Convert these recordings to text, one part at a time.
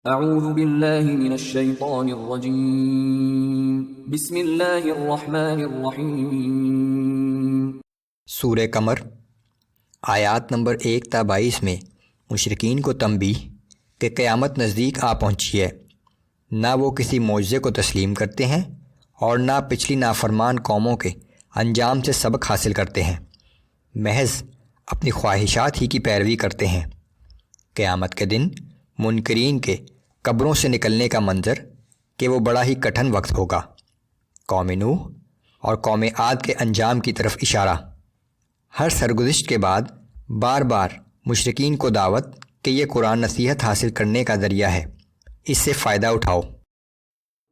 اعوذ باللہ من الشیطان الرجیم بسم اللہ الرحمن الرحیم۔ سورہ قمر آیات نمبر 1 تا 22 میں مشرکین کو تنبیہ کہ قیامت نزدیک آ پہنچی ہے، نہ وہ کسی معجزے کو تسلیم کرتے ہیں اور نہ پچھلی نافرمان قوموں کے انجام سے سبق حاصل کرتے ہیں، محض اپنی خواہشات ہی کی پیروی کرتے ہیں۔ قیامت کے دن منکرین کے قبروں سے نکلنے کا منظر کہ وہ بڑا ہی کٹھن وقت ہوگا۔ قوم نوح اور قوم عاد کے انجام کی طرف اشارہ۔ ہر سرگزشت کے بعد بار بار مشرکین کو دعوت کہ یہ قرآن نصیحت حاصل کرنے کا ذریعہ ہے، اس سے فائدہ اٹھاؤ۔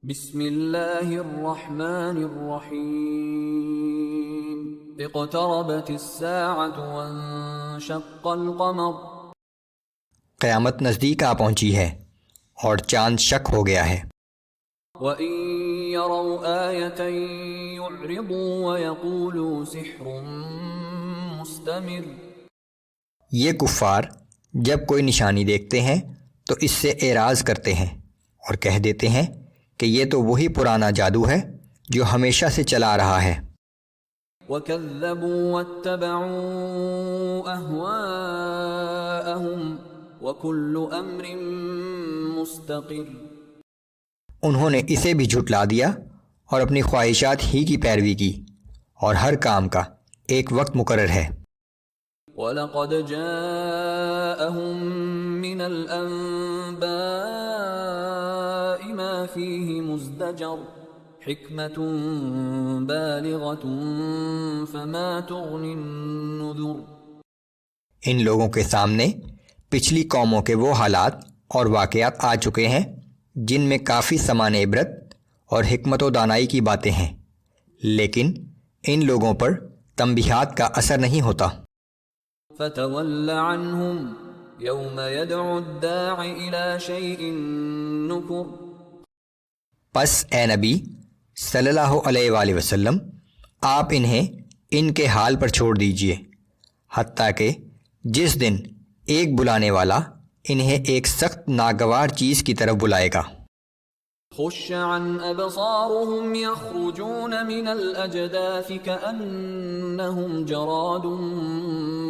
بسم اللہ الرحمن الرحیم۔ اقتربت الساعة وانشق القمر۔ قیامت نزدیک آ پہنچی ہے اور چاند شک ہو گیا ہے۔ وَإِن يَرَوْا آيَةً يُعْرِضُوا وَيَقُولُوا سِحْرٌ مُسْتَمِرٌ۔ یہ کفار جب کوئی نشانی دیکھتے ہیں تو اس سے اعراض کرتے ہیں اور کہہ دیتے ہیں کہ یہ تو وہی پرانا جادو ہے جو ہمیشہ سے چلا رہا ہے۔ وَكَذَّبُوا وَاتَّبَعُوا أَهْوَاءَهُمْ وَكُلُّ أَمْرٍ مُسْتَقِرٌ۔ انہوں نے اسے بھی جھٹلا دیا اور اپنی خواہشات ہی کی پیروی کی، اور ہر کام کا ایک وقت مقرر ہے۔ وَلَقَدْ جَاءَهُم مِّنَ الْأَنبَاءِ مَا فِيهِ مُزْدَجَرٌ حِكْمَةٌ بَالِغَةٌ فَمَا تُغْنِ النُّذُرُ۔ ان لوگوں کے سامنے پچھلی قوموں کے وہ حالات اور واقعات آ چکے ہیں جن میں کافی سامان عبرت اور حکمت و دانائی کی باتیں ہیں، لیکن ان لوگوں پر تنبیہات کا اثر نہیں ہوتا۔ فَتَوَلَّ عَنْهُمْ يَوْمَ يَدْعُ الدَّاعِ إِلَى شَيْءٍ نُكُرٍ۔ پس اے نبی صلی اللہ علیہ وآلہ وسلم، آپ انہیں ان کے حال پر چھوڑ دیجئے، حتیٰ کہ جس دن ایک بلانے والا انہیں ایک سخت ناگوار چیز کی طرف بلائے گا۔ خُشَّ عَنْ أَبْصَارُهُمْ يَخْرُجُونَ مِنَ الْأَجْدَاثِ كَأَنَّهُمْ جَرَادٌ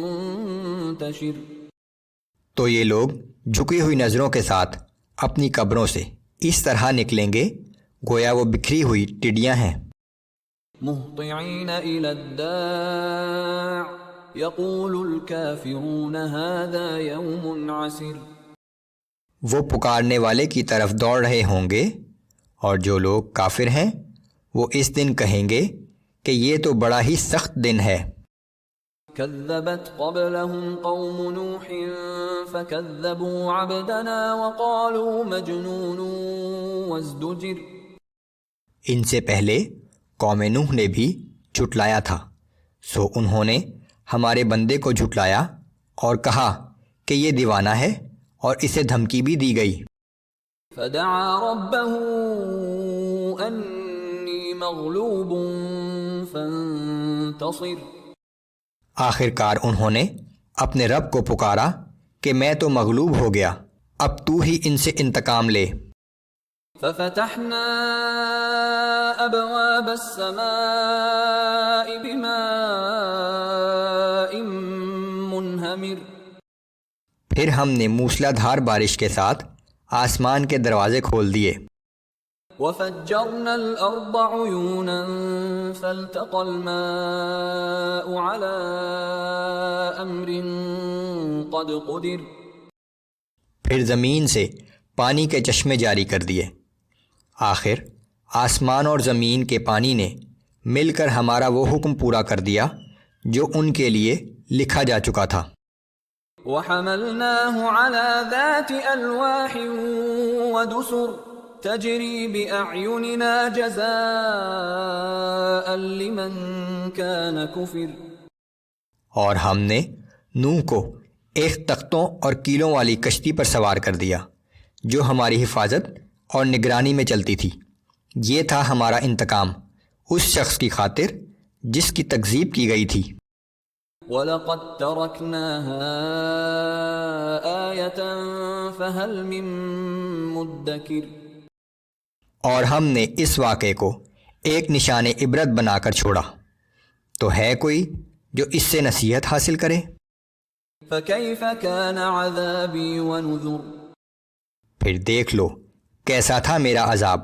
مُنْتَشِرٌ۔ تو یہ لوگ جھکی ہوئی نظروں کے ساتھ اپنی قبروں سے اس طرح نکلیں گے گویا وہ بکھری ہوئی ٹڈیاں ہیں۔ مُهْطِعِينَ إِلَى الدَّاعِ يَقُولُ الْكَافِرُونَ هَذَا يَوْمٌ عَسِرٌ۔ وہ پکارنے والے کی طرف دوڑ رہے ہوں گے، اور جو لوگ کافر ہیں وہ اس دن کہیں گے کہ یہ تو بڑا ہی سخت دن ہے۔ كذبت قبلهم قوم نوح فكذبوا عبدنا وقالوا مجنون وازدجر۔ ان سے پہلے قوم نوح نے بھی جھٹلایا تھا، سو انہوں نے ہمارے بندے کو جھٹلایا اور کہا کہ یہ دیوانہ ہے، اور اسے دھمکی بھی دی گئی۔ فدعا ربه انی مغلوب فانتصر۔ آخر کار انہوں نے اپنے رب کو پکارا کہ میں تو مغلوب ہو گیا، اب تو ہی ان سے انتقام لے۔ ففتحنا ابواب السماء بماء منہمر۔ پھر ہم نے موسلا دھار بارش کے ساتھ آسمان کے دروازے کھول دیے۔ وَفَجَّرْنَا الْأَرْضَ عُيُونًا فَالْتَقَى الْمَاءُ عَلَىٰ أَمْرٍ قَدْ قُدِرَ۔ پھر زمین سے پانی کے چشمے جاری کر دیے۔ آخر آسمان اور زمین کے پانی نے مل کر ہمارا وہ حکم پورا کر دیا جو ان کے لیے لکھا جا چکا تھا۔ وَحَمَلْنَاهُ عَلَىٰ ذَاتِ أَلْوَاحٍ وَدُسُرٍ تَجْرِي بِأَعْيُنِنَا جَزَاءً لِمَنْ كَانَ كُفِرَ۔ اور ہم نے نوح کو ایک تختوں اور کیلوں والی کشتی پر سوار کر دیا جو ہماری حفاظت اور نگرانی میں چلتی تھی۔ یہ تھا ہمارا انتقام اس شخص کی خاطر جس کی تکذیب کی گئی تھی۔ وَلَقَدْ تَرَكْنَاهَا آيَةً فهل من مدکر. اور ہم نے اس واقعے کو ایک نشان عبرت بنا کر چھوڑا، تو ہے کوئی جو اس سے نصیحت حاصل کرے؟ فکیف کان عذابی ونذر. پھر دیکھ لو کیسا تھا میرا عذاب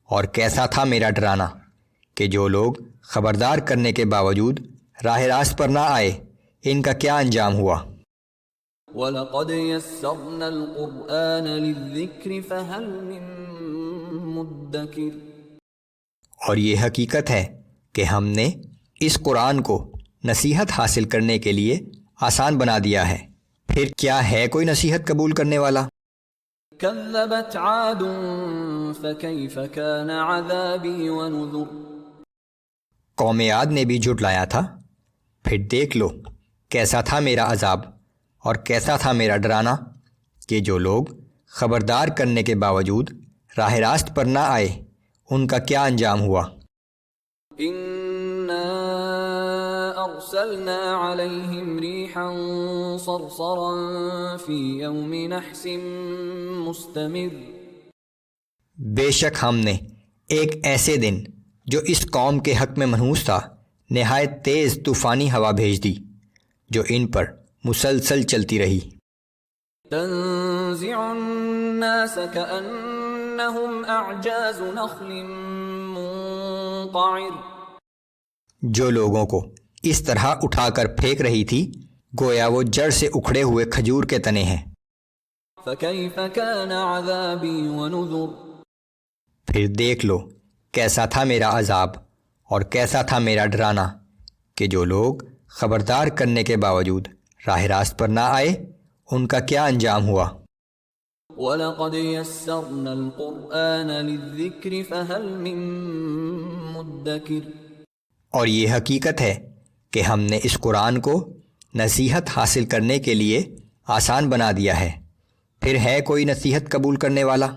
اور کیسا تھا میرا ڈرانا، کہ جو لوگ خبردار کرنے کے باوجود راہ راست پر نہ آئے، ان کا کیا انجام ہوا؟ وَلَقَدْ يَسَّرْنَا الْقُرْآنَ لِلذِّكْرِ فَهَلْ مِن مُدَّكِرٍ. اور یہ حقیقت ہے کہ ہم نے اس قرآن کو نصیحت حاصل کرنے کے لیے آسان بنا دیا ہے، پھر کیا ہے کوئی نصیحت قبول کرنے والا؟ كذبت عاد فكيف كان عذابي ونذر. قوم عاد نے بھی جھٹلایا تھا، پھر دیکھ لو کیسا تھا میرا عذاب اور کیسا تھا میرا ڈرانا، کہ جو لوگ خبردار کرنے کے باوجود راہ راست پر نہ آئے، ان کا کیا انجام ہوا؟ إنا أرسلنا عليهم ريحا صرصرا في يوم نحس مستمر. بے شک ہم نے ایک ایسے دن جو اس قوم کے حق میں منحوس تھا نہایت تیز طوفانی ہوا بھیج دی، جو ان پر مسلسل چلتی رہی. تنزع الناس كأنهم أعجاز نخل منقعر. جو لوگوں کو اس طرح اٹھا کر پھینک رہی تھی گویا وہ جڑ سے اکھڑے ہوئے کھجور کے تنے ہیں. فكيف كان عذابي ونذر. پھر دیکھ لو کیسا تھا میرا عذاب اور کیسا تھا میرا ڈرانا، کہ جو لوگ خبردار کرنے کے باوجود راہ راست پر نہ آئے، ان کا کیا انجام ہوا؟ وَلَقَدْ يَسَّرْنَا الْقُرْآنَ لِلذِّكْرِ فَهَلْ مِن مُدَّكِرٍ. اور یہ حقیقت ہے کہ ہم نے اس قرآن کو نصیحت حاصل کرنے کے لیے آسان بنا دیا ہے، پھر ہے کوئی نصیحت قبول کرنے والا؟